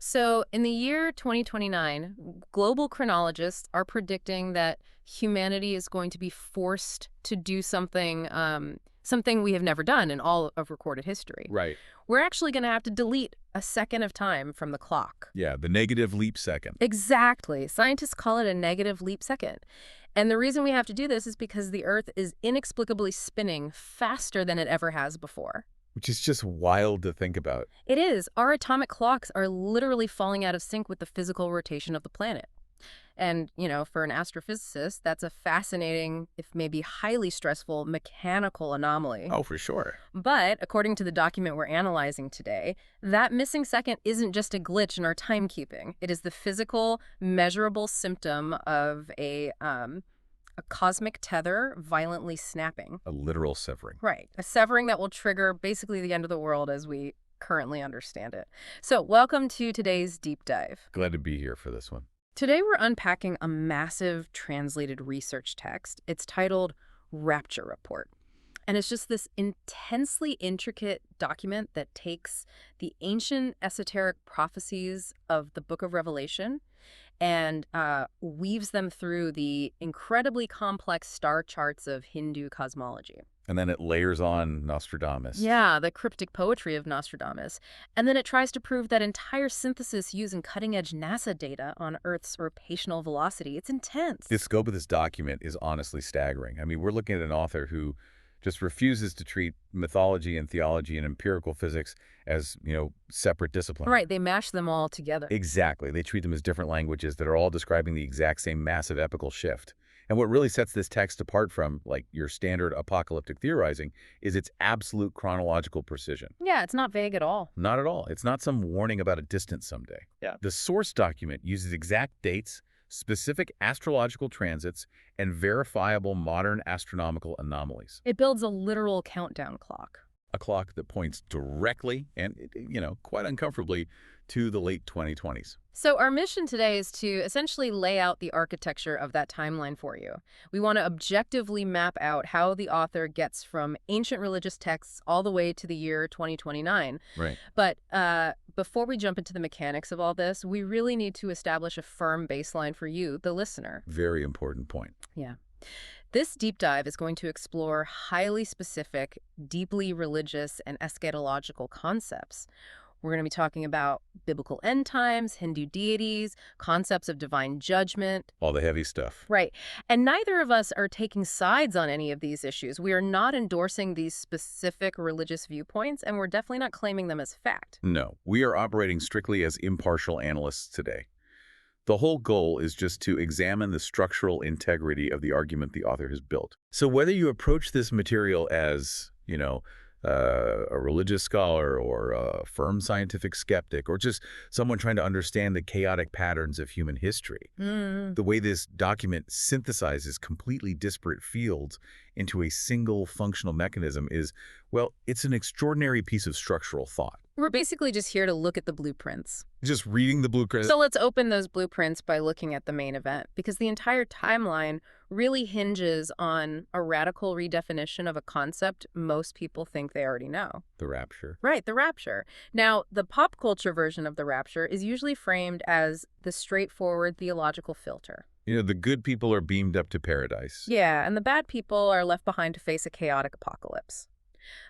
So in the year 2029, global chronologists are predicting that humanity is going to be forced to do something we have never done in all of recorded history. Right. We're actually going to have to delete a second of time from the clock. Yeah, the negative leap second. Exactly. Scientists call it a negative leap second. And the reason we have to do this is because the Earth is inexplicably spinning faster than it ever has before. Which is just wild to think about. It is. Our atomic clocks are literally falling out of sync with the physical rotation of the planet. And, for an astrophysicist, that's a fascinating, if maybe highly stressful, mechanical anomaly. Oh, for sure. But according to the document we're analyzing today, that missing second isn't just a glitch in our timekeeping. It is the physical, measurable symptom of a cosmic tether violently snapping. A literal severing. Right. A severing that will trigger basically the end of the world as we currently understand it. So welcome to today's deep dive. Glad to be here for this one. Today we're unpacking a massive translated research text. It's titled Rapture Report. And it's just this intensely intricate document that takes the ancient esoteric prophecies of the Book of Revelation and weaves them through the incredibly complex star charts of Hindu cosmology. And then it layers on Nostradamus. Yeah, the cryptic poetry of Nostradamus. And then it tries to prove that entire synthesis using cutting-edge NASA data on Earth's rotational velocity. It's intense. The scope of this document is honestly staggering. I mean, we're looking at an author who just refuses to treat mythology and theology and empirical physics as, separate disciplines. Right, they mash them all together. Exactly. They treat them as different languages that are all describing the exact same massive epical shift. And what really sets this text apart from, your standard apocalyptic theorizing is its absolute chronological precision. Yeah, it's not vague at all. Not at all. It's not some warning about a distant someday. Yeah. The source document uses exact dates, specific astrological transits, and verifiable modern astronomical anomalies. It builds a literal countdown clock. A clock that points directly and, quite uncomfortably to the late 2020s. So our mission today is to essentially lay out the architecture of that timeline for you. We want to objectively map out how the author gets from ancient religious texts all the way to the year 2029. Right. But before we jump into the mechanics of all this, we really need to establish a firm baseline for you, the listener. Very important point. Yeah. This deep dive is going to explore highly specific, deeply religious, and eschatological concepts. We're going to be talking about biblical end times, Hindu deities, concepts of divine judgment. All the heavy stuff. Right. And neither of us are taking sides on any of these issues. We are not endorsing these specific religious viewpoints, and we're definitely not claiming them as fact. No, we are operating strictly as impartial analysts today. The whole goal is just to examine the structural integrity of the argument the author has built. So whether you approach this material as, a religious scholar or a firm scientific skeptic or just someone trying to understand the chaotic patterns of human history, the way this document synthesizes completely disparate fields into a single functional mechanism is, well, it's an extraordinary piece of structural thought. We're basically just here to look at the blueprints. Just reading the blueprint. So let's open those blueprints by looking at the main event, because the entire timeline really hinges on a radical redefinition of a concept most people think they already know. The Rapture. Right, the Rapture. Now, the pop culture version of the Rapture is usually framed as the straightforward theological filter. The good people are beamed up to paradise. Yeah, and the bad people are left behind to face a chaotic apocalypse.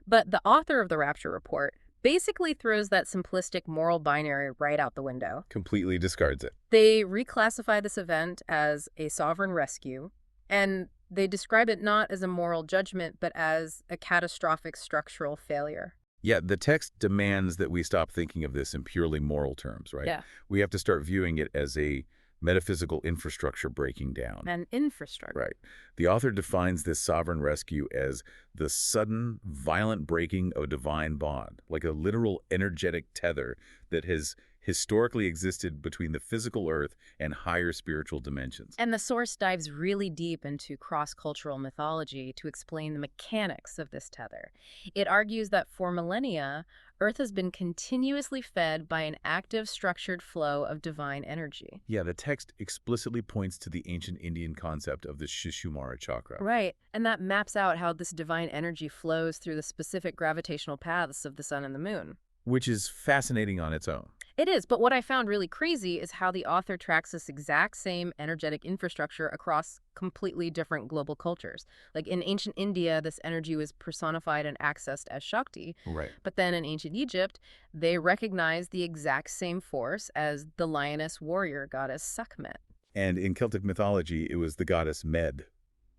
But the author of the Rapture Report basically throws that simplistic moral binary right out the window. Completely discards it. They reclassify this event as a sovereign rescue, and they describe it not as a moral judgment, but as a catastrophic structural failure. Yeah, the text demands that we stop thinking of this in purely moral terms, right? Yeah. We have to start viewing it as a metaphysical infrastructure breaking down. An infrastructure. Right. The author defines this sovereign rescue as the sudden, violent breaking of a divine bond, like a literal energetic tether that has historically existed between the physical earth and higher spiritual dimensions. And the source dives really deep into cross-cultural mythology to explain the mechanics of this tether. It argues that for millennia, Earth has been continuously fed by an active, structured flow of divine energy. Yeah, the text explicitly points to the ancient Indian concept of the Sushumna chakra. Right, and that maps out how this divine energy flows through the specific gravitational paths of the sun and the moon. Which is fascinating on its own. It is, but what I found really crazy is how the author tracks this exact same energetic infrastructure across completely different global cultures. Like in ancient India, this energy was personified and accessed as Shakti, Right. but then in ancient Egypt, they recognized the exact same force as the lioness warrior goddess Sekhmet. And in Celtic mythology, it was the goddess Med,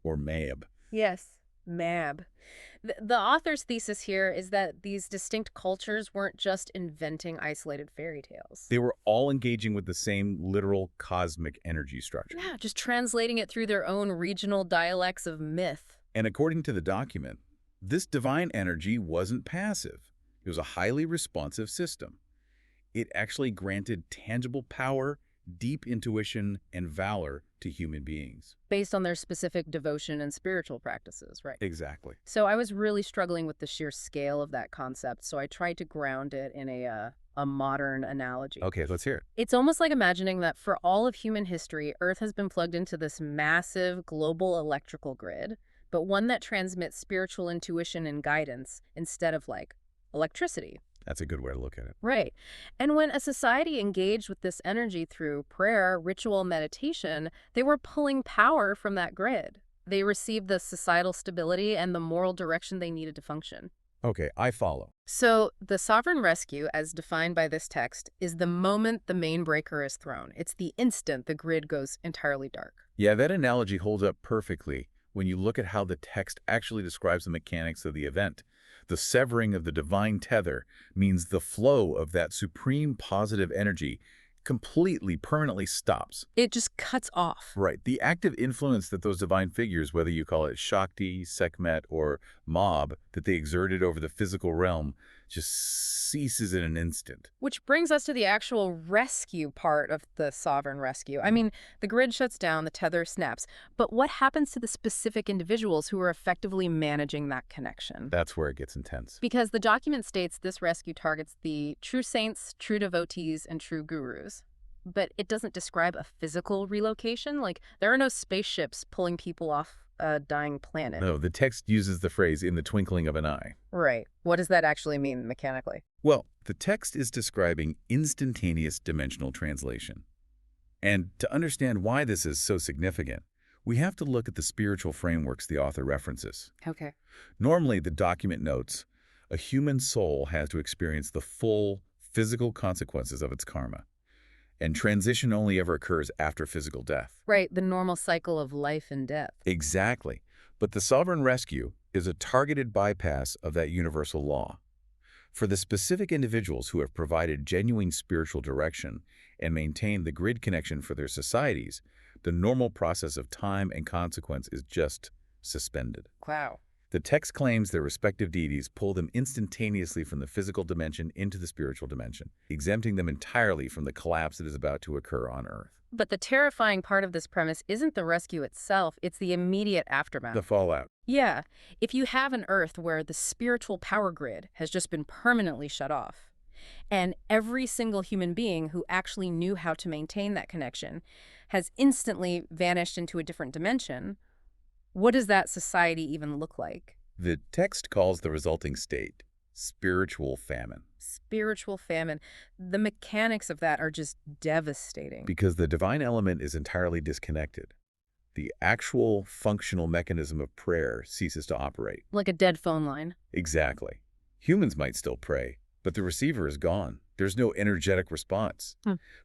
or Mab. Yes, Mab. The author's thesis here is that these distinct cultures weren't just inventing isolated fairy tales. They were all engaging with the same literal cosmic energy structure. Yeah, just translating it through their own regional dialects of myth. And according to the document, this divine energy wasn't passive. It was a highly responsive system. It actually granted tangible power, deep intuition, and valor to human beings. Based on their specific devotion and spiritual practices, right? Exactly. So I was really struggling with the sheer scale of that concept, so I tried to ground it in a modern analogy. Okay, let's hear it. It's almost like imagining that for all of human history, Earth has been plugged into this massive global electrical grid, but one that transmits spiritual intuition and guidance instead of, like, electricity. That's a good way to look at it. Right. And when a society engaged with this energy through prayer, ritual, meditation, they were pulling power from that grid. They received the societal stability and the moral direction they needed to function. Okay, I follow. So the sovereign rescue, as defined by this text, is the moment the main breaker is thrown. It's the instant the grid goes entirely dark. Yeah, that analogy holds up perfectly when you look at how the text actually describes the mechanics of the event. The severing of the divine tether means the flow of that supreme positive energy completely, permanently stops. It just cuts off. Right. The active influence that those divine figures, whether you call it Shakti, Sekhmet, or Mob, that they exerted over the physical realm, just ceases in an instant. Which brings us to the actual rescue part of the sovereign rescue. I mean, the grid shuts down, the tether snaps. But what happens to the specific individuals who are effectively managing that connection? That's where it gets intense. Because the document states this rescue targets the true saints, true devotees, and true gurus. But it doesn't describe a physical relocation. Like, there are no spaceships pulling people off a dying planet. No, the text uses the phrase "in the twinkling of an eye." Right. What does that actually mean mechanically? Well, the text is describing instantaneous dimensional translation. And to understand why this is so significant, we have to look at the spiritual frameworks the author references. Okay. Normally, the document notes, a human soul has to experience the full physical consequences of its karma. And transition only ever occurs after physical death. Right, the normal cycle of life and death. Exactly. But the sovereign rescue is a targeted bypass of that universal law. For the specific individuals who have provided genuine spiritual direction and maintained the grid connection for their societies, the normal process of time and consequence is just suspended. Wow. The text claims their respective deities pull them instantaneously from the physical dimension into the spiritual dimension, exempting them entirely from the collapse that is about to occur on Earth. But the terrifying part of this premise isn't the rescue itself, it's the immediate aftermath. The fallout. Yeah. If you have an Earth where the spiritual power grid has just been permanently shut off, and every single human being who actually knew how to maintain that connection has instantly vanished into a different dimension, what does that society even look like? The text calls the resulting state spiritual famine. Spiritual famine. The mechanics of that are just devastating. Because the divine element is entirely disconnected. The actual functional mechanism of prayer ceases to operate. Like a dead phone line. Exactly. Humans might still pray, but the receiver is gone. There's no energetic response.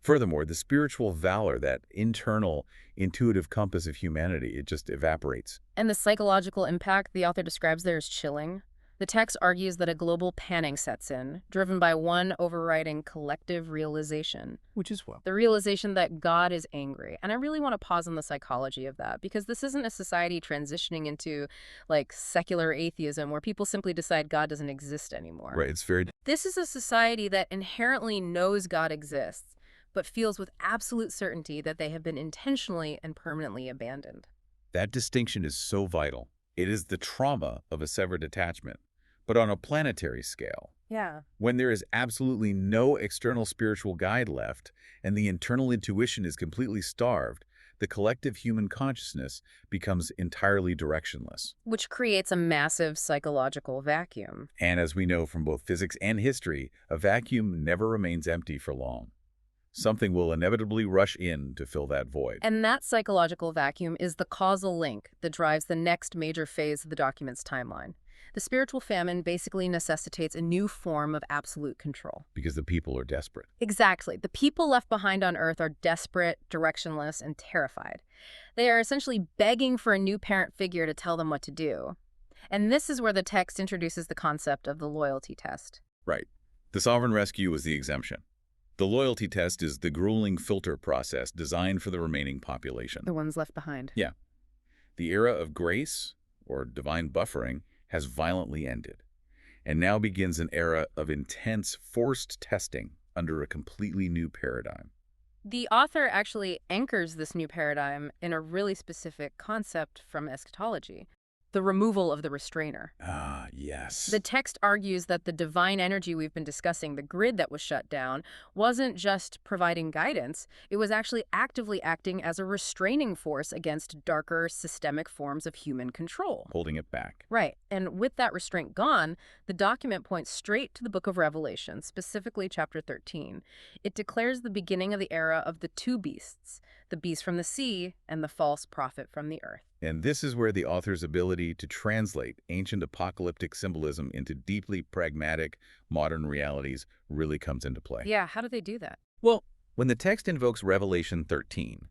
Furthermore, the spiritual valor, that internal, intuitive compass of humanity, it just evaporates. And the psychological impact the author describes there is chilling. The text argues that a global panic sets in, driven by one overriding collective realization. Which is what? The realization that God is angry. And I really want to pause on the psychology of that, because this isn't a society transitioning into, like, secular atheism where people simply decide God doesn't exist anymore. Right, it's very... This is a society that inherently knows God exists, but feels with absolute certainty that they have been intentionally and permanently abandoned. That distinction is so vital. It is the trauma of a severed attachment, but on a planetary scale. Yeah. When there is absolutely no external spiritual guide left and the internal intuition is completely starved, the collective human consciousness becomes entirely directionless. Which creates a massive psychological vacuum. And as we know from both physics and history, a vacuum never remains empty for long. Something will inevitably rush in to fill that void. And that psychological vacuum is the causal link that drives the next major phase of the document's timeline. The spiritual famine basically necessitates a new form of absolute control. Because the people are desperate. Exactly. The people left behind on Earth are desperate, directionless, and terrified. They are essentially begging for a new parent figure to tell them what to do. And this is where the text introduces the concept of the loyalty test. Right. The sovereign rescue was the exemption. The loyalty test is the grueling filter process designed for the remaining population. The ones left behind. Yeah. The era of grace, or divine buffering, has violently ended. And now begins an era of intense, forced testing under a completely new paradigm. The author actually anchors this new paradigm in a really specific concept from eschatology: the removal of the restrainer. Ah, yes. The text argues that the divine energy we've been discussing, the grid that was shut down, wasn't just providing guidance. It was actually actively acting as a restraining force against darker systemic forms of human control. Holding it back. Right. And with that restraint gone, the document points straight to the book of Revelation, specifically chapter 13. It declares the beginning of the era of the two beasts, the beast from the sea and the false prophet from the earth. And this is where the author's ability to translate ancient apocalyptic symbolism into deeply pragmatic modern realities really comes into play. Yeah, how do they do that? Well, when the text invokes Revelation 13,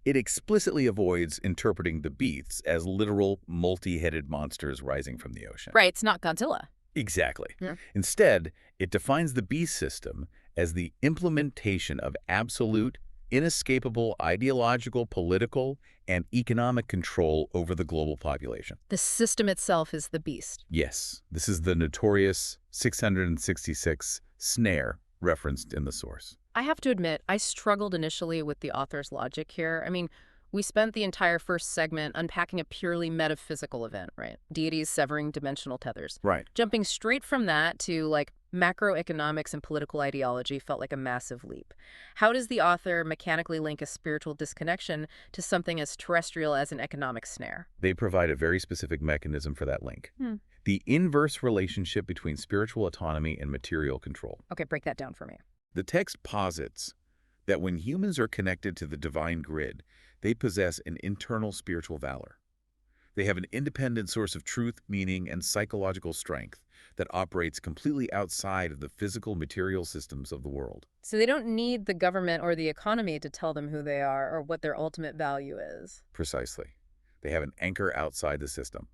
it explicitly avoids interpreting the beasts as literal multi-headed monsters rising from the ocean. Right, it's not Godzilla. Exactly. Yeah. Instead, it defines the beast system as the implementation of absolute, inescapable ideological, political, and economic control over the global population. The system itself is the beast. Yes, this is the notorious 666 snare referenced in the source. I have to admit, I struggled initially with the author's logic here. I mean, we spent the entire first segment unpacking a purely metaphysical event, right? Deities severing dimensional tethers. Right. Jumping straight from that to, like, macroeconomics and political ideology felt like a massive leap. How does the author mechanically link a spiritual disconnection to something as terrestrial as an economic snare? They provide a very specific mechanism for that link. The inverse relationship between spiritual autonomy and material control. Okay, break that down for me. The text posits that when humans are connected to the divine grid, they possess an internal spiritual valor. They have an independent source of truth, meaning, and psychological strength that operates completely outside of the physical material systems of the world. So they don't need the government or the economy to tell them who they are or what their ultimate value is. Precisely. They have an anchor outside the system.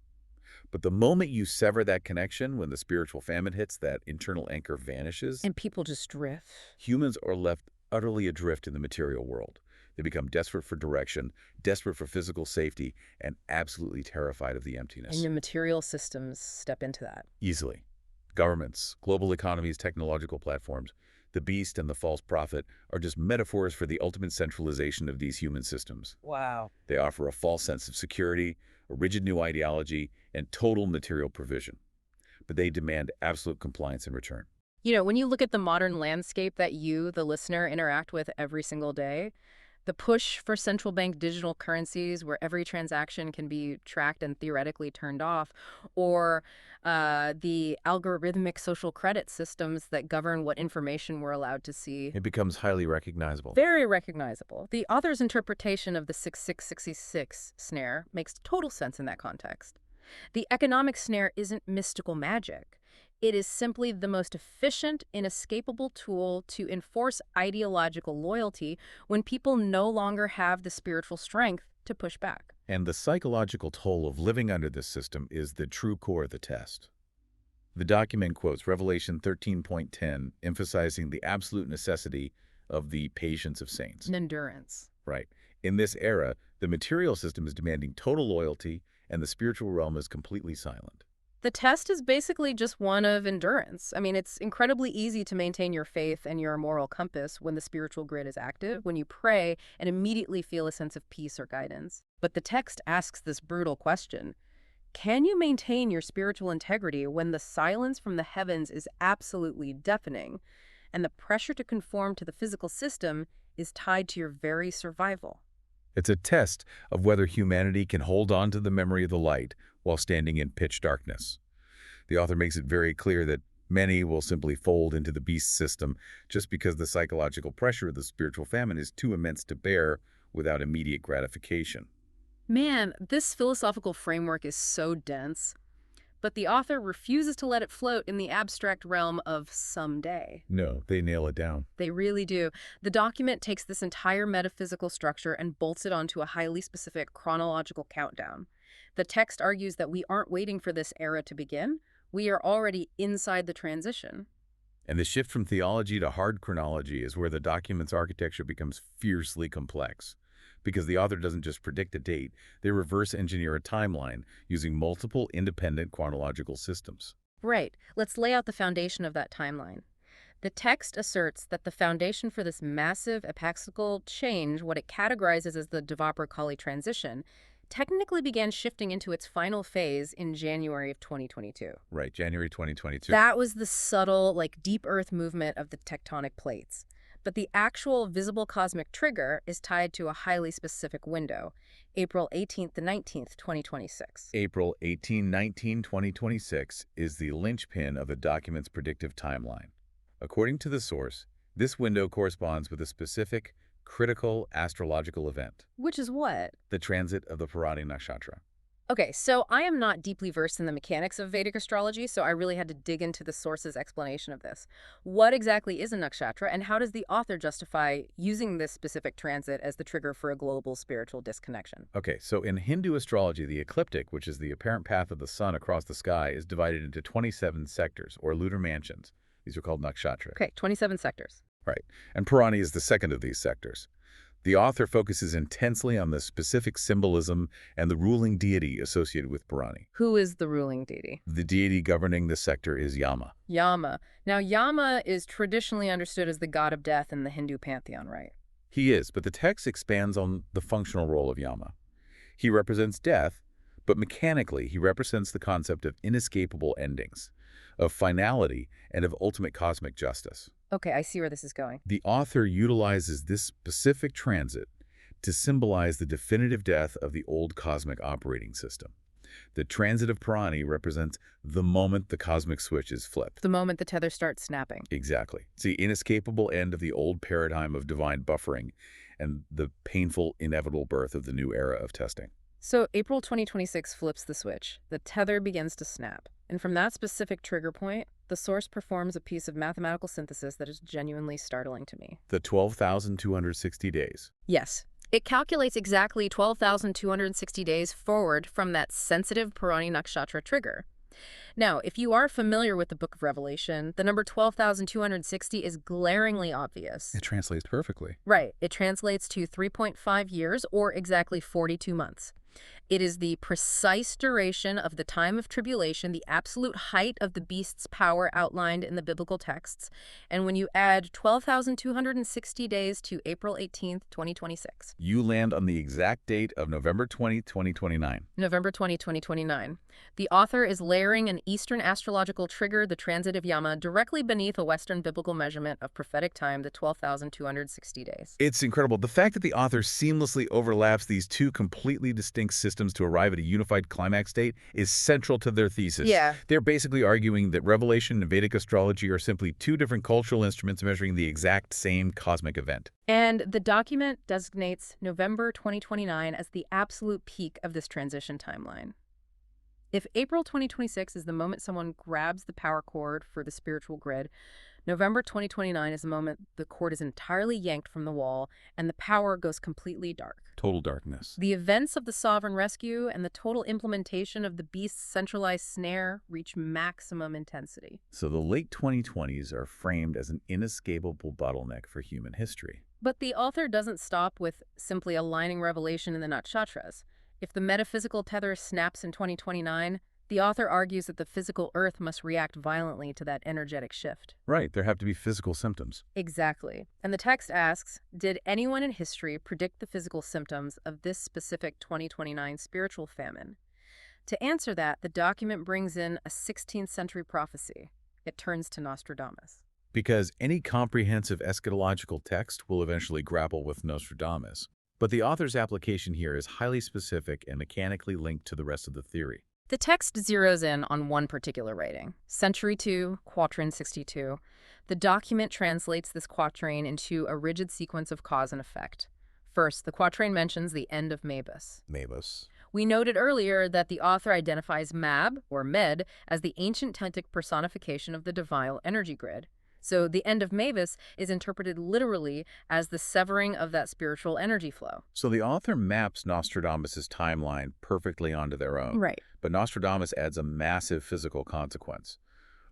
But the moment you sever that connection, when the spiritual famine hits, that internal anchor vanishes, And people just drift. humans are left utterly adrift in the material world. They become desperate for direction, desperate for physical safety, and absolutely terrified of the emptiness. And the material systems step into that. Easily. Governments, global economies, technological platforms, the beast and the false prophet are just metaphors for the ultimate centralization of these human systems. Wow. They offer a false sense of security, a rigid new ideology, and total material provision. But they demand absolute compliance in return. You know, when you look at the modern landscape that you, the listener, interact with every single day, the push for central bank digital currencies where every transaction can be tracked and theoretically turned off, or the algorithmic social credit systems that govern what information we're allowed to see. It becomes highly recognizable. Very recognizable. The author's interpretation of the 6666 snare makes total sense in that context. The economic snare isn't mystical magic. It is simply the most efficient, inescapable tool to enforce ideological loyalty when people no longer have the spiritual strength to push back. And the psychological toll of living under this system is the true core of the test. The document quotes Revelation 13.10, emphasizing the absolute necessity of the patience of saints. An endurance. Right. In this era, the material system is demanding total loyalty, and the spiritual realm is completely silent. The test is basically just one of endurance. I mean, it's incredibly easy to maintain your faith and your moral compass when the spiritual grid is active, when you pray and immediately feel a sense of peace or guidance. But the text asks this brutal question: can you maintain your spiritual integrity when the silence from the heavens is absolutely deafening, and the pressure to conform to the physical system is tied to your very survival? It's a test of whether humanity can hold on to the memory of the light while standing in pitch darkness. The author makes it very clear that many will simply fold into the beast system just because the psychological pressure of the spiritual famine is too immense to bear without immediate gratification. Man, this philosophical framework is so dense, but the author refuses to let it float in the abstract realm of someday. No, they nail it down. They really do. The document takes this entire metaphysical structure and bolts it onto a highly specific chronological countdown. The text argues that we aren't waiting for this era to begin. We are already inside the transition. And the shift from theology to hard chronology is where the document's architecture becomes fiercely complex. Because the author doesn't just predict a date, they reverse engineer a timeline using multiple independent chronological systems. Right. Let's lay out the foundation of that timeline. The text asserts that the foundation for this massive epochal change, what it categorizes as the Dwaparyug Kaliyuga transition, technically began shifting into its final phase in January of 2022. Right, January 2022. That was the subtle, deep earth movement of the tectonic plates. But the actual visible cosmic trigger is tied to a highly specific window, April 18th to 19th, 2026. April 18-19, 2026 is the linchpin of the document's predictive timeline. According to the source, this window corresponds with a specific, critical astrological event. Which is what? The transit of the Purani Nakshatra. Okay, so I am not deeply versed in the mechanics of Vedic astrology, so I really had to dig into the source's explanation of this. What exactly is a nakshatra, and how does the author justify using this specific transit as the trigger for a global spiritual disconnection? Okay, so in Hindu astrology, the ecliptic, which is the apparent path of the sun across the sky, is divided into 27 sectors, or lunar mansions. These are called nakshatra. Okay, 27 sectors. Right, and Purani is the second of these sectors. The author focuses intensely on the specific symbolism and the ruling deity associated with Purani. Who is the ruling deity? The deity governing this sector is Yama. Yama. Now, Yama is traditionally understood as the god of death in the Hindu pantheon, right? He is, but the text expands on the functional role of Yama. He represents death, but mechanically he represents the concept of inescapable endings, of finality, and of ultimate cosmic justice. Okay, I see where this is going. The author utilizes this specific transit to symbolize the definitive death of the old cosmic operating system. The transit of Purani represents the moment the cosmic switch is flipped. The moment the tether starts snapping. Exactly. It's the inescapable end of the old paradigm of divine buffering and the painful, inevitable birth of the new era of testing. So April 2026 flips the switch. The tether begins to snap. And from that specific trigger point, the source performs a piece of mathematical synthesis that is genuinely startling to me. The 12,260 days. Yes. It calculates exactly 12,260 days forward from that sensitive Purani Nakshatra trigger. Now, if you are familiar with the Book of Revelation, the number 12,260 is glaringly obvious. It translates perfectly. Right. It translates to 3.5 years or exactly 42 months. It is the precise duration of the time of tribulation, the absolute height of the beast's power outlined in the biblical texts. And when you add 12,260 days to April 18th, 2026. You land on the exact date of November 20, 2029. November 20, 2029. The author is layering an Eastern astrological trigger, the transit of Yama, directly beneath a Western biblical measurement of prophetic time, the 12,260 days. It's incredible. The fact that the author seamlessly overlaps these two completely distinct systems to arrive at a unified climax date is central to their thesis. Yeah. They're basically arguing that Revelation and Vedic astrology are simply two different cultural instruments measuring the exact same cosmic event. And the document designates November 2029 as the absolute peak of this transition timeline. If April 2026 is the moment someone grabs the power cord for the spiritual grid, November 2029 is the moment the cord is entirely yanked from the wall and the power goes completely dark. Total darkness. The events of the sovereign rescue and the total implementation of the beast's centralized snare reach maximum intensity. So the late 2020s are framed as an inescapable bottleneck for human history. But the author doesn't stop with simply aligning Revelation in the nakshatras. If the metaphysical tether snaps in 2029, the author argues that the physical Earth must react violently to that energetic shift. Right, there have to be physical symptoms. Exactly. And the text asks, did anyone in history predict the physical symptoms of this specific 2029 spiritual famine? To answer that, the document brings in a 16th century prophecy. It turns to Nostradamus. Because any comprehensive eschatological text will eventually grapple with Nostradamus. But the author's application here is highly specific and mechanically linked to the rest of the theory. The text zeroes in on one particular writing, Century 2, Quatrain 62. The document translates this quatrain into a rigid sequence of cause and effect. First, the quatrain mentions the end of MABUS. MABUS. We noted earlier that the author identifies Mab, or Med, as the ancient Tentic personification of the divine energy grid. So the end of MABUS is interpreted literally as the severing of that spiritual energy flow. So the author maps Nostradamus' timeline perfectly onto their own. Right. But Nostradamus adds a massive physical consequence.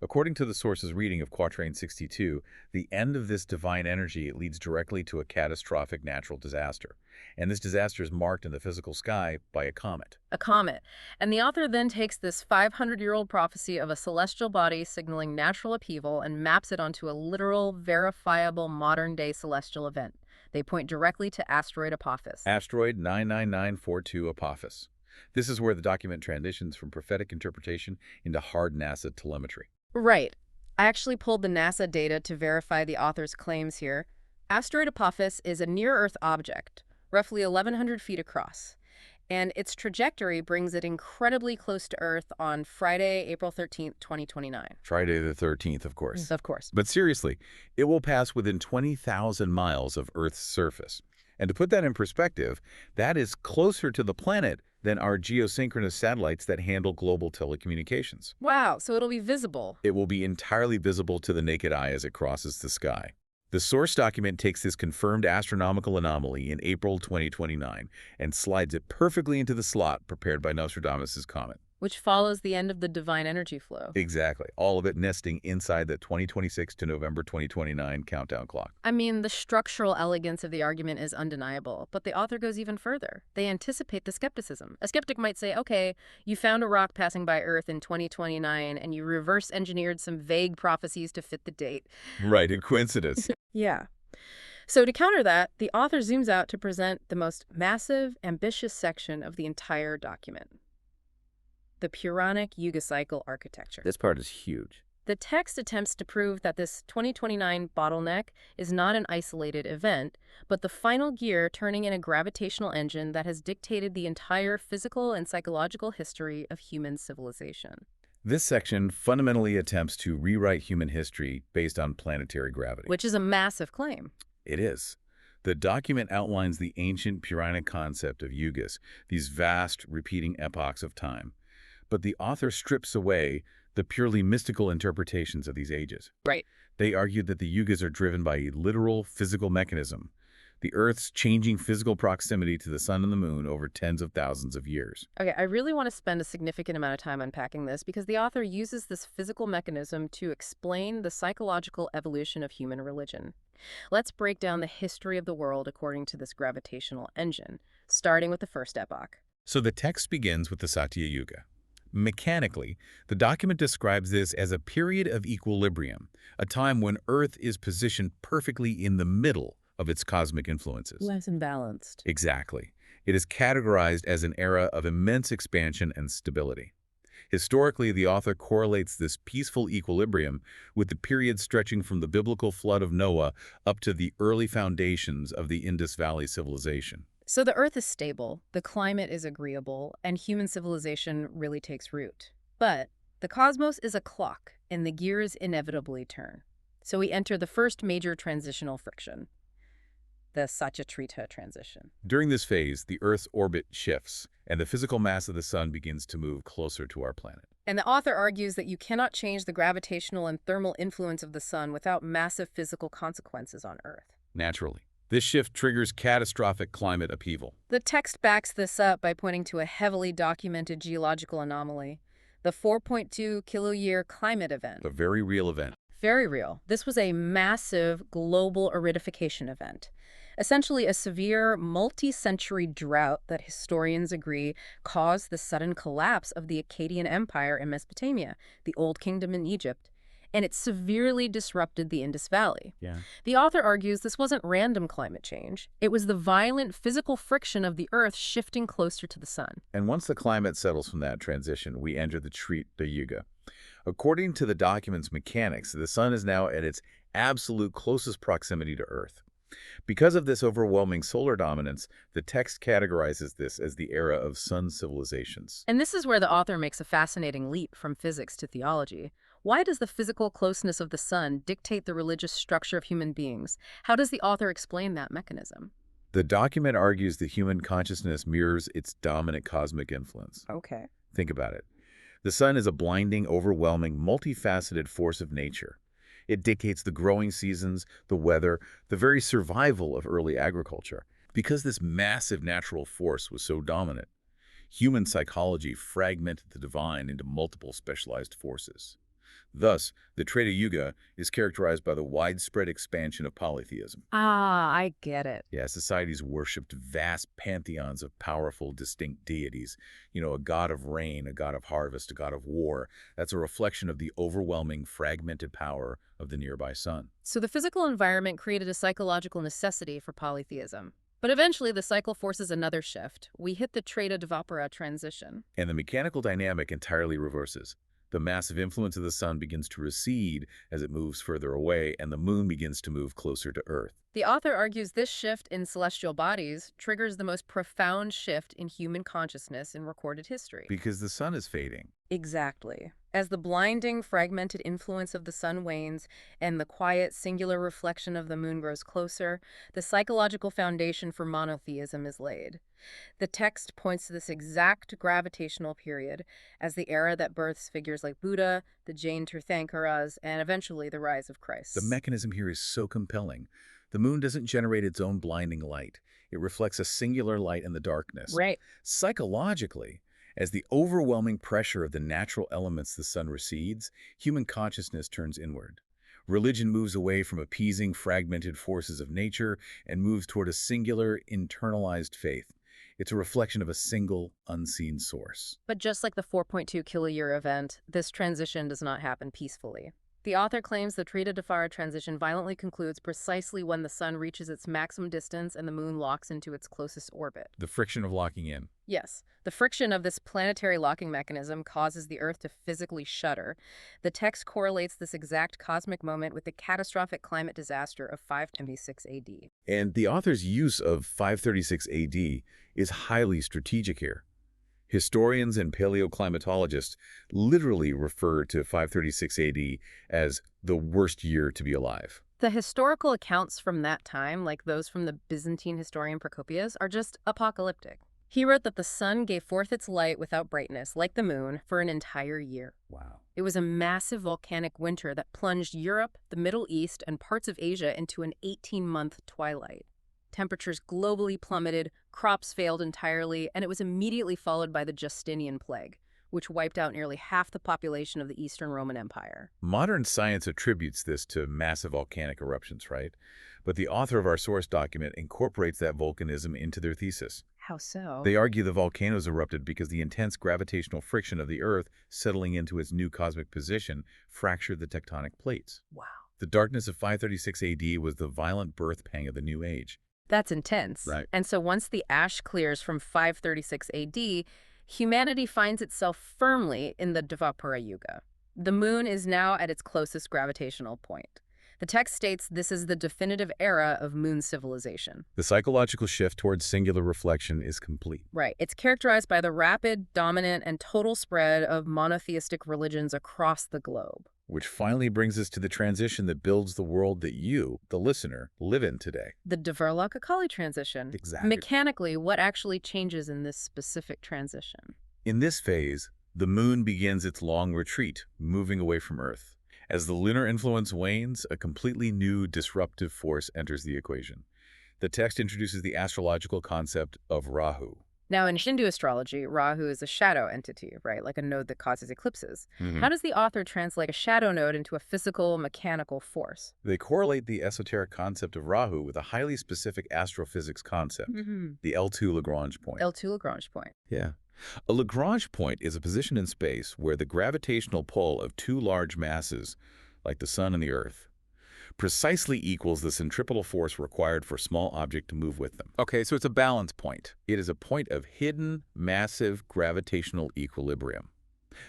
According to the source's reading of Quatrain 62, the end of this divine energy leads directly to a catastrophic natural disaster. And this disaster is marked in the physical sky by a comet. A comet. And the author then takes this 500-year-old prophecy of a celestial body signaling natural upheaval and maps it onto a literal, verifiable, modern-day celestial event. They point directly to asteroid Apophis. Asteroid 99942 Apophis. This is where the document transitions from prophetic interpretation into hard NASA telemetry. Right. I actually pulled the NASA data to verify the author's claims here. Asteroid Apophis is a near-Earth object, roughly 1,100 feet across, and its trajectory brings it incredibly close to Earth on Friday, April 13th, 2029. Friday the 13th, of course. Of course. But seriously, it will pass within 20,000 miles of Earth's surface. And to put that in perspective, that is closer to the planet than our geosynchronous satellites that handle global telecommunications. Wow, so it'll be visible. It will be entirely visible to the naked eye as it crosses the sky. The source document takes this confirmed astronomical anomaly in April 2029 and slides it perfectly into the slot prepared by Nostradamus' comet. Which follows the end of the divine energy flow. Exactly. All of it nesting inside the 2026 to November 2029 countdown clock. I mean, the structural elegance of the argument is undeniable, but the author goes even further. They anticipate the skepticism. A skeptic might say, okay, you found a rock passing by Earth in 2029 and you reverse engineered some vague prophecies to fit the date. Right, a coincidence. Yeah. So to counter that, the author zooms out to present the most massive, ambitious section of the entire document. The Puranic Yuga Cycle architecture. This part is huge. The text attempts to prove that this 2029 bottleneck is not an isolated event, but the final gear turning in a gravitational engine that has dictated the entire physical and psychological history of human civilization. This section fundamentally attempts to rewrite human history based on planetary gravity. Which is a massive claim. It is. The document outlines the ancient Puranic concept of yugas, these vast, repeating epochs of time. But the author strips away the purely mystical interpretations of these ages. Right. They argue that the yugas are driven by a literal physical mechanism, the Earth's changing physical proximity to the sun and the moon over tens of thousands of years. Okay, I really want to spend a significant amount of time unpacking this because the author uses this physical mechanism to explain the psychological evolution of human religion. Let's break down the history of the world according to this gravitational engine, starting with the first epoch. So the text begins with the Satya Yuga. Mechanically, the document describes this as a period of equilibrium, a time when Earth is positioned perfectly in the middle of its cosmic influences. Less imbalanced. Exactly. It is categorized as an era of immense expansion and stability. Historically, the author correlates this peaceful equilibrium with the period stretching from the biblical flood of Noah up to the early foundations of the Indus Valley civilization. So the Earth is stable, the climate is agreeable, and human civilization really takes root. But the cosmos is a clock, and the gears inevitably turn. So we enter the first major transitional friction, the Satyatrita transition. During this phase, the Earth's orbit shifts, and the physical mass of the sun begins to move closer to our planet. And the author argues that you cannot change the gravitational and thermal influence of the sun without massive physical consequences on Earth. Naturally. This shift triggers catastrophic climate upheaval. The text backs this up by pointing to a heavily documented geological anomaly, the 4.2 kiloyear climate event. A very real event. Very real. This was a massive global aridification event, essentially a severe multi-century drought that historians agree caused the sudden collapse of the Akkadian Empire in Mesopotamia, the Old Kingdom in Egypt, and it severely disrupted the Indus Valley. Yeah. The author argues this wasn't random climate change. It was the violent physical friction of the Earth shifting closer to the sun. And once the climate settles from that transition, we enter the Trita Yuga. According to the document's mechanics, the sun is now at its absolute closest proximity to Earth. Because of this overwhelming solar dominance, the text categorizes this as the era of sun civilizations. And this is where the author makes a fascinating leap from physics to theology. Why does the physical closeness of the sun dictate the religious structure of human beings? How does the author explain that mechanism? The document argues that human consciousness mirrors its dominant cosmic influence. Okay. Think about it. The sun is a blinding, overwhelming, multifaceted force of nature. It dictates the growing seasons, the weather, the very survival of early agriculture. Because this massive natural force was so dominant, human psychology fragmented the divine into multiple specialized forces. Thus, the Treta Yuga is characterized by the widespread expansion of polytheism. Ah, I get it. Yeah, societies worshipped vast pantheons of powerful, distinct deities. A god of rain, a god of harvest, a god of war. That's a reflection of the overwhelming, fragmented power of the nearby sun. So the physical environment created a psychological necessity for polytheism. But eventually, the cycle forces another shift. We hit the Treta-Dvapara transition. And the mechanical dynamic entirely reverses. The massive influence of the sun begins to recede as it moves further away, and the moon begins to move closer to Earth. The author argues this shift in celestial bodies triggers the most profound shift in human consciousness in recorded history. Because the sun is fading. Exactly. As the blinding, fragmented influence of the sun wanes and the quiet, singular reflection of the moon grows closer, the psychological foundation for monotheism is laid. The text points to this exact gravitational period as the era that births figures like Buddha, the Jain Tirthankaras, and eventually the rise of Christ. The mechanism here is so compelling. The moon doesn't generate its own blinding light. It reflects a singular light in the darkness. Right. Psychologically, as the overwhelming pressure of the natural elements the sun recedes, human consciousness turns inward. Religion moves away from appeasing fragmented forces of nature and moves toward a singular, internalized faith. It's a reflection of a single, unseen source. But just like the 4.2 kiloyear event, this transition does not happen peacefully. The author claims the Treta-Dvapara transition violently concludes precisely when the sun reaches its maximum distance and the moon locks into its closest orbit. The friction of locking in. Yes, the friction of this planetary locking mechanism causes the Earth to physically shudder. The text correlates this exact cosmic moment with the catastrophic climate disaster of 526 AD. And the author's use of 536 AD is highly strategic here. Historians and paleoclimatologists literally refer to 536 AD as the worst year to be alive. The historical accounts from that time, like those from the Byzantine historian Procopius, are just apocalyptic. He wrote that the sun gave forth its light without brightness, like the moon, for an entire year. Wow. It was a massive volcanic winter that plunged Europe, the Middle East, and parts of Asia into an 18-month twilight. Temperatures globally plummeted, crops failed entirely, and it was immediately followed by the Justinian plague, which wiped out nearly half the population of the Eastern Roman Empire. Modern science attributes this to massive volcanic eruptions, right? But the author of our source document incorporates that volcanism into their thesis. How so? They argue the volcanoes erupted because the intense gravitational friction of the Earth settling into its new cosmic position fractured the tectonic plates. Wow. The darkness of 536 AD was the violent birth pang of the new age. That's intense. Right. And so once the ash clears from 536 AD, humanity finds itself firmly in the Dwaparayuga. The moon is now at its closest gravitational point. The text states this is the definitive era of moon civilization. The psychological shift towards singular reflection is complete. Right. It's characterized by the rapid, dominant, and total spread of monotheistic religions across the globe. Which finally brings us to the transition that builds the world that you, the listener, live in today. The Dwaparyug Kaliyuga transition. Exactly. Mechanically, what actually changes in this specific transition? In this phase, the moon begins its long retreat, moving away from Earth. As the lunar influence wanes, a completely new disruptive force enters the equation. The text introduces the astrological concept of Rahu. Now, in Hindu astrology, Rahu is a shadow entity, right? Like a node that causes eclipses. How does the author translate a shadow node into a physical, mechanical force? They correlate the esoteric concept of Rahu with a highly specific astrophysics concept, the L2 Lagrange point. L2 Lagrange point. Yeah. A Lagrange point is a position in space where the gravitational pull of two large masses, like the Sun and the Earth, precisely equals the centripetal force required for a small object to move with them. Okay, so it's a balance point. It is a point of hidden, massive gravitational equilibrium.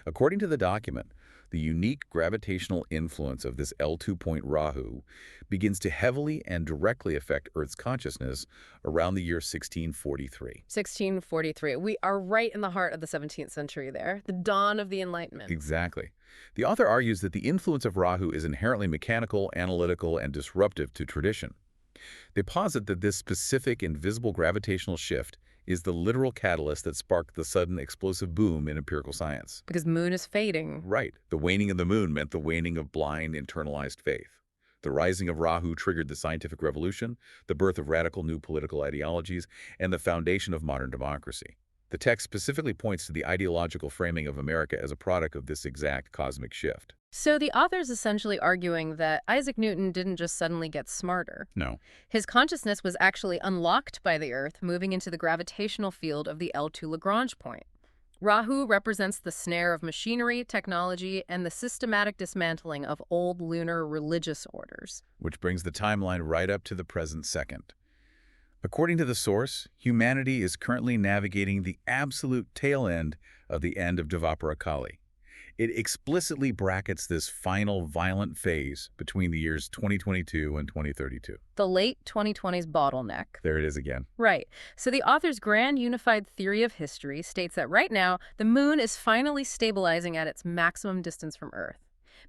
According to the document, The unique gravitational influence of this L2 point Rahu begins to heavily and directly affect Earth's consciousness around the year 1643. 1643. We are right in the heart of the 17th century there, the dawn of the Enlightenment. Exactly. The author argues that the influence of Rahu is inherently mechanical, analytical, and disruptive to tradition. They posit that this specific invisible gravitational shift is the literal catalyst that sparked the sudden explosive boom in empirical science. Because the moon is fading. Right. The waning of the moon meant the waning of blind, internalized faith. The rising of Rahu triggered the scientific revolution, the birth of radical new political ideologies, and the foundation of modern democracy. The text specifically points to the ideological framing of America as a product of this exact cosmic shift. So the author's essentially arguing that Isaac Newton didn't just suddenly get smarter. No. His consciousness was actually unlocked by the Earth, moving into the gravitational field of the L2 Lagrange point. Rahu represents the snare of machinery, technology, and the systematic dismantling of old lunar religious orders. Which brings the timeline right up to the present second. According to the source, humanity is currently navigating the absolute tail end of the end of Dwaparyug Kali. It explicitly brackets this final violent phase between the years 2022 and 2032. The late 2020s bottleneck. There it is again. Right. So the author's grand unified theory of history states that right now, the moon is finally stabilizing at its maximum distance from Earth.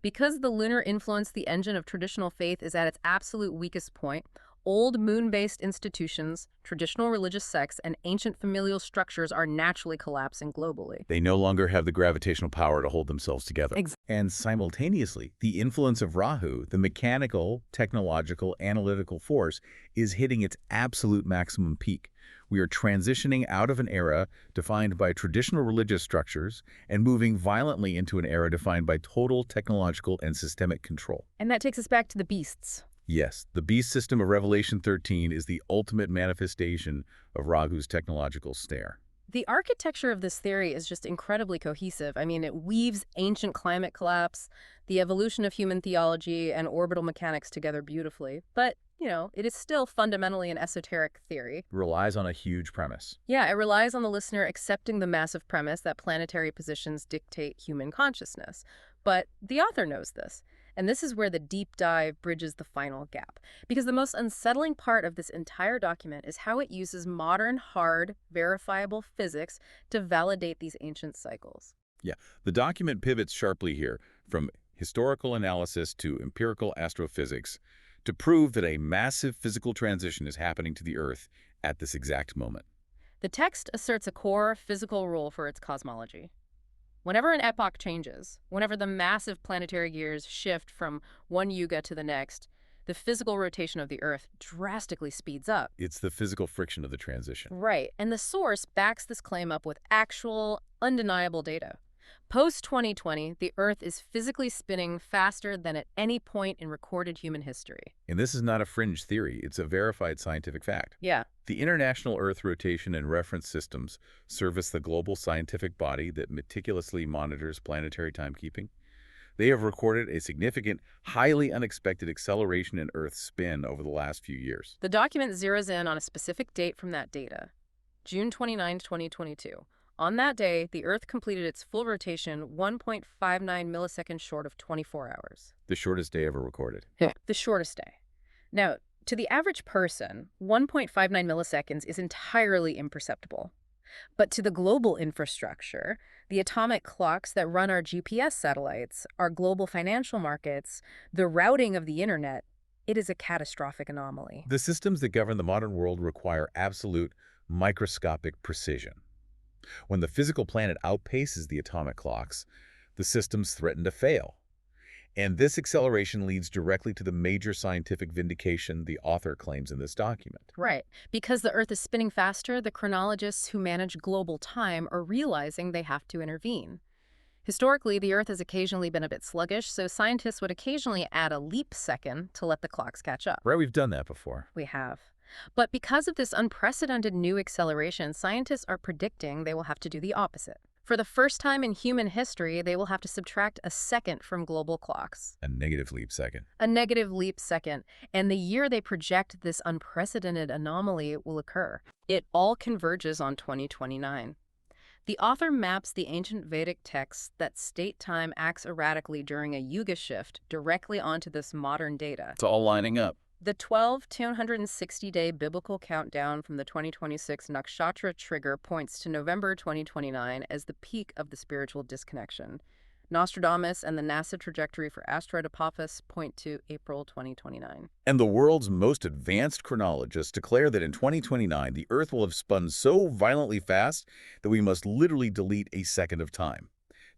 Because the lunar influence, the engine of traditional faith, is at its absolute weakest point, old moon-based institutions, traditional religious sects, and ancient familial structures are naturally collapsing globally. They no longer have the gravitational power to hold themselves together. And simultaneously, the influence of Rahu, the mechanical, technological, analytical force, is hitting its absolute maximum peak. We are transitioning out of an era defined by traditional religious structures and moving violently into an era defined by total technological and systemic control. And that takes us back to the beasts. Yes, the beast system of Revelation 13 is the ultimate manifestation of Rahu's technological snare. The architecture of this theory is just incredibly cohesive. I mean, it weaves ancient climate collapse, the evolution of human theology, and orbital mechanics together beautifully. But, you know, it is still fundamentally an esoteric theory. It relies on a huge premise. Yeah, it relies on the listener accepting the massive premise that planetary positions dictate human consciousness. But the author knows this. And this is where the deep dive bridges the final gap. Because the most unsettling part of this entire document is how it uses modern, hard, verifiable physics to validate these ancient cycles. Yeah, the document pivots sharply here from historical analysis to empirical astrophysics to prove that a massive physical transition is happening to the Earth at this exact moment. The text asserts a core physical rule for its cosmology. Whenever an epoch changes, whenever the massive planetary gears shift from one yuga to the next, the physical rotation of the Earth drastically speeds up. It's the physical friction of the transition. Right, and the source backs this claim up with actual, undeniable data. Post-2020, the Earth is physically spinning faster than at any point in recorded human history. And this is not a fringe theory. It's a verified scientific fact. Yeah. The International Earth Rotation and Reference Systems service the global scientific body that meticulously monitors planetary timekeeping. They have recorded a significant, highly unexpected acceleration in Earth's spin over the last few years. The document zeroes in on a specific date from that data, June 29, 2022. On that day, the Earth completed its full rotation 1.59 milliseconds short of 24 hours. The shortest day ever recorded. The shortest day. Now, to the average person, 1.59 milliseconds is entirely imperceptible. But to the global infrastructure, the atomic clocks that run our GPS satellites, our global financial markets, the routing of the internet, it is a catastrophic anomaly. The systems that govern the modern world require absolute microscopic precision. When the physical planet outpaces the atomic clocks, the systems threaten to fail. And this acceleration leads directly to the major scientific vindication the author claims in this document. Right. Because the Earth is spinning faster, the chronologists who manage global time are realizing they have to intervene. Historically, the Earth has occasionally been a bit sluggish, so scientists would occasionally add a leap second to let the clocks catch up. Right, we've done that before. We have. But because of this unprecedented new acceleration, scientists are predicting they will have to do the opposite. For the first time in human history, they will have to subtract a second from global clocks. A negative leap second. A negative leap second. And the year they project this unprecedented anomaly will occur. It all converges on 2029. The author maps the ancient Vedic texts that state time acts erratically during a Yuga shift directly onto this modern data. It's all lining up. The 260-day biblical countdown from the 2026 nakshatra trigger points to November 2029 as the peak of the spiritual disconnection. Nostradamus and the NASA trajectory for asteroid Apophis point to April 2029. And the world's most advanced chronologists declare that in 2029, the Earth will have spun so violently fast that we must literally delete a second of time.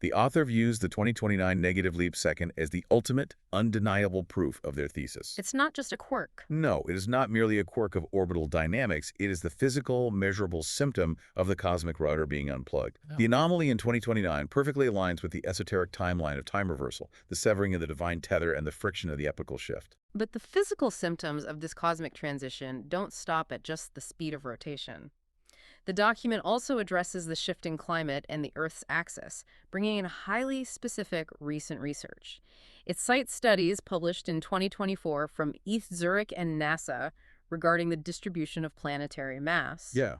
The author views the 2029 negative leap second as the ultimate, undeniable proof of their thesis. It's not just a quirk. No, it is not merely a quirk of orbital dynamics. It is the physical, measurable symptom of the cosmic rudder being unplugged. Oh. The anomaly in 2029 perfectly aligns with the esoteric timeline of time reversal, the severing of the divine tether, and the friction of the epical shift. But the physical symptoms of this cosmic transition don't stop at just the speed of rotation. The document also addresses the shifting climate and the Earth's axis, bringing in highly specific recent research. It cites studies published in 2024 from ETH Zurich and NASA regarding the distribution of planetary mass. Yeah.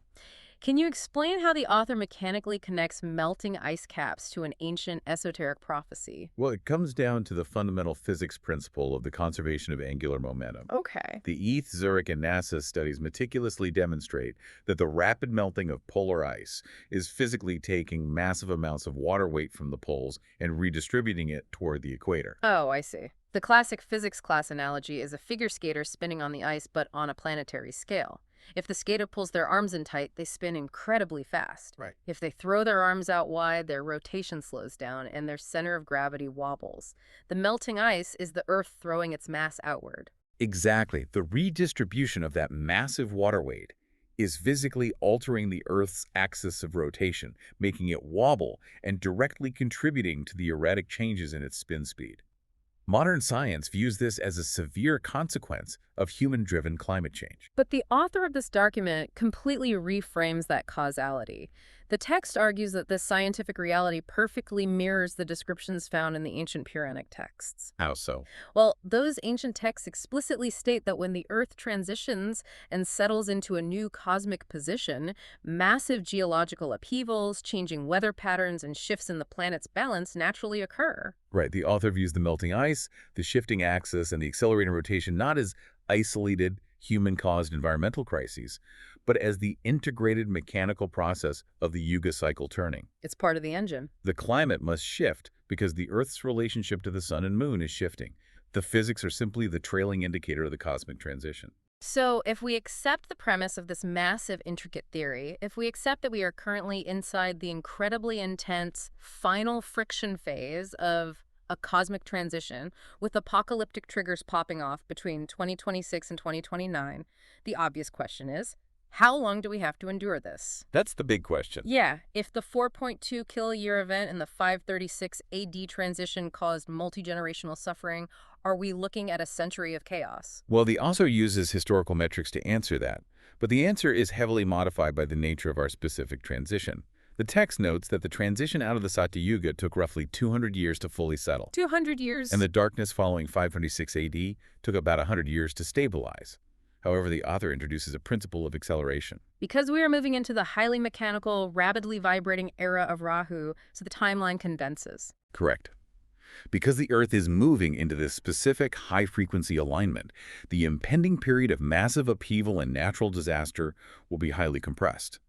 Can you explain how the author mechanically connects melting ice caps to an ancient esoteric prophecy? Well, it comes down to the fundamental physics principle of the conservation of angular momentum. Okay. The ETH, Zurich, and NASA studies meticulously demonstrate that the rapid melting of polar ice is physically taking massive amounts of water weight from the poles and redistributing it toward the equator. Oh, I see. The classic physics class analogy is a figure skater spinning on the ice but on a planetary scale. If the skater pulls their arms in tight, they spin incredibly fast. Right. If they throw their arms out wide, their rotation slows down and their center of gravity wobbles. The melting ice is the Earth throwing its mass outward. Exactly. The redistribution of that massive water weight is physically altering the Earth's axis of rotation, making it wobble and directly contributing to the erratic changes in its spin speed. Modern science views this as a severe consequence of human-driven climate change. But the author of this document completely reframes that causality. The text argues that this scientific reality perfectly mirrors the descriptions found in the ancient Puranic texts. How so? Well, those ancient texts explicitly state that when the Earth transitions and settles into a new cosmic position, massive geological upheavals, changing weather patterns, and shifts in the planet's balance naturally occur. Right. The author views the melting ice, the shifting axis, and the accelerating rotation not as isolated, human-caused environmental crises, but as the integrated mechanical process of the Yuga cycle turning. It's part of the engine. The climate must shift because the Earth's relationship to the sun and moon is shifting. The physics are simply the trailing indicator of the cosmic transition. So if we accept the premise of this massive, intricate theory, if we accept that we are currently inside the incredibly intense final friction phase of a cosmic transition with apocalyptic triggers popping off between 2026 and 2029, the obvious question is, how long do we have to endure this? That's the big question. Yeah, if the 4.2 kiloyear event and the 536 AD transition caused multi-generational suffering, are we looking at a century of chaos? Well, the author uses historical metrics to answer that, but the answer is heavily modified by the nature of our specific transition. The text notes that the transition out of the Satya Yuga took roughly 200 years to fully settle. 200 years? And the darkness following 526 AD took about 100 years to stabilize. However, the author introduces a principle of acceleration. Because we are moving into the highly mechanical, rapidly vibrating era of Rahu, so the timeline condenses. Correct. Because the Earth is moving into this specific high-frequency alignment, the impending period of massive upheaval and natural disaster will be highly compressed.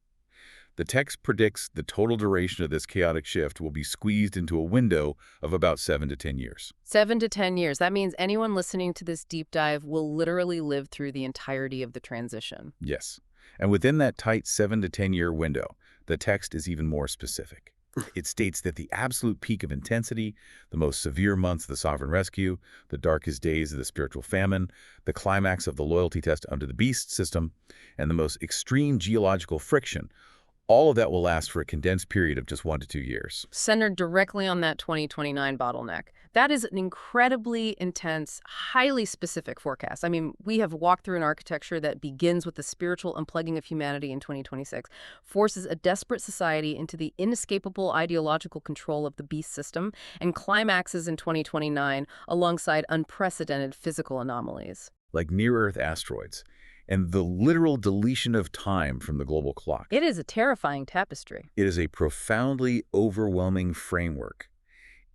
The text predicts the total duration of this chaotic shift will be squeezed into a window of about 7 to 10 years. 7 to 10 years. That means anyone listening to this deep dive will literally live through the entirety of the transition. Yes. And within that tight 7 to 10-year window, the text is even more specific. It states that the absolute peak of intensity, the most severe months of the sovereign rescue, the darkest days of the spiritual famine, the climax of the loyalty test under the beast system, and the most extreme geological friction, all of that will last for a condensed period of just 1 to 2 years. Centered directly on that 2029 bottleneck. That is an incredibly intense, highly specific forecast. I mean, we have walked through an architecture that begins with the spiritual unplugging of humanity in 2026, forces a desperate society into the inescapable ideological control of the beast system, and climaxes in 2029 alongside unprecedented physical anomalies. Like near-Earth asteroids and the literal deletion of time from the global clock. It is a terrifying tapestry. It is a profoundly overwhelming framework.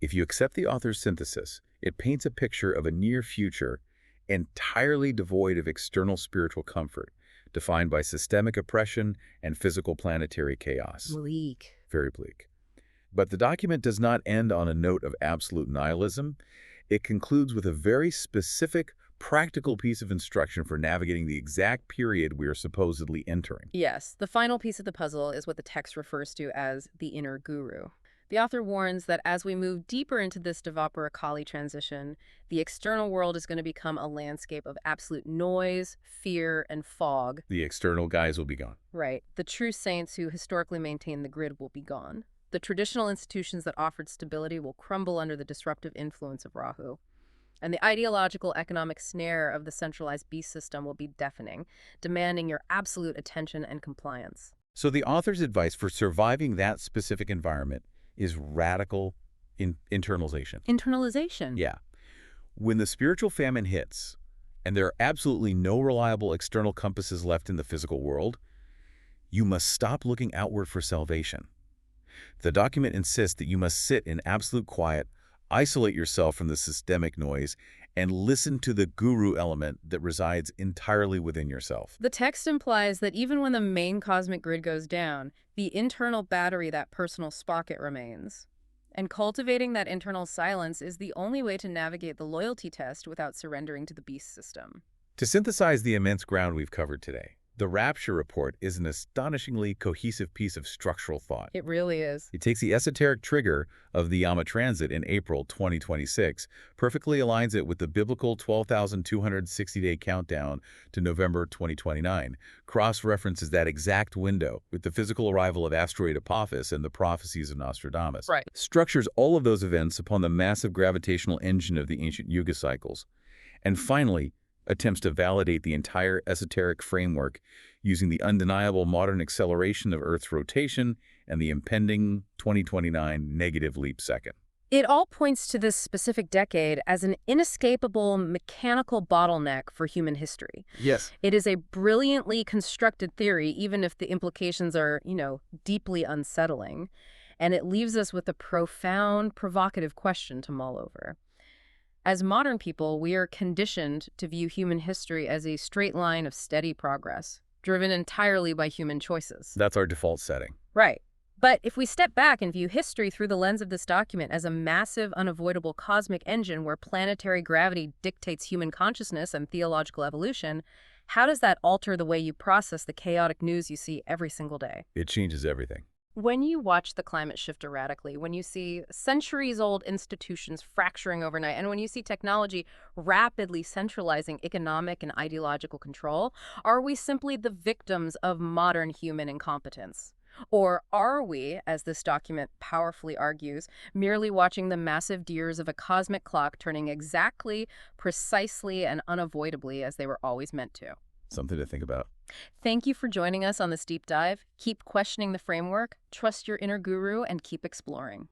If you accept the author's synthesis, it paints a picture of a near future entirely devoid of external spiritual comfort, defined by systemic oppression and physical planetary chaos. Bleak. Very bleak. But the document does not end on a note of absolute nihilism. It concludes with a very specific, practical piece of instruction for navigating the exact period we are supposedly entering. Yes, the final piece of the puzzle is what the text refers to as the inner guru. The author warns that as we move deeper into this Dwaparug Kali transition, the external world is going to become a landscape of absolute noise, fear, and fog. The external guys will be gone. Right. The true saints who historically maintained the grid will be gone. The traditional institutions that offered stability will crumble under the disruptive influence of Rahu. And the ideological economic snare of the centralized beast system will be deafening, demanding your absolute attention and compliance. So the author's advice for surviving that specific environment is radical internalization. Internalization. Yeah. When the spiritual famine hits, and there are absolutely no reliable external compasses left in the physical world, you must stop looking outward for salvation. The document insists that you must sit in absolute quiet, isolate yourself from the systemic noise, and listen to the guru element that resides entirely within yourself. The text implies that even when the main cosmic grid goes down, the internal battery, that personal sprocket, remains. And cultivating that internal silence is the only way to navigate the loyalty test without surrendering to the beast system. To synthesize the immense ground we've covered today, the Rapture report is an astonishingly cohesive piece of structural thought. It really is. It takes the esoteric trigger of the Yama transit in April 2026, perfectly aligns it with the biblical 12,260-day countdown to November 2029, cross-references that exact window with the physical arrival of asteroid Apophis and the prophecies of Nostradamus. Right. Structures all of those events upon the massive gravitational engine of the ancient Yuga cycles. And finally, attempts to validate the entire esoteric framework using the undeniable modern acceleration of Earth's rotation and the impending 2029 negative leap second. It all points to this specific decade as an inescapable mechanical bottleneck for human history. Yes. It is a brilliantly constructed theory, even if the implications are, deeply unsettling. And it leaves us with a profound, provocative question to mull over. As modern people, we are conditioned to view human history as a straight line of steady progress, driven entirely by human choices. That's our default setting. Right. But if we step back and view history through the lens of this document as a massive, unavoidable cosmic engine where planetary gravity dictates human consciousness and theological evolution, how does that alter the way you process the chaotic news you see every single day? It changes everything. When you watch the climate shift erratically, when you see centuries-old institutions fracturing overnight, and when you see technology rapidly centralizing economic and ideological control, are we simply the victims of modern human incompetence? Or are we, as this document powerfully argues, merely watching the massive gears of a cosmic clock turning exactly, precisely, and unavoidably as they were always meant to? Something to think about. Thank you for joining us on this deep dive. Keep questioning the framework, trust your inner guru, and keep exploring.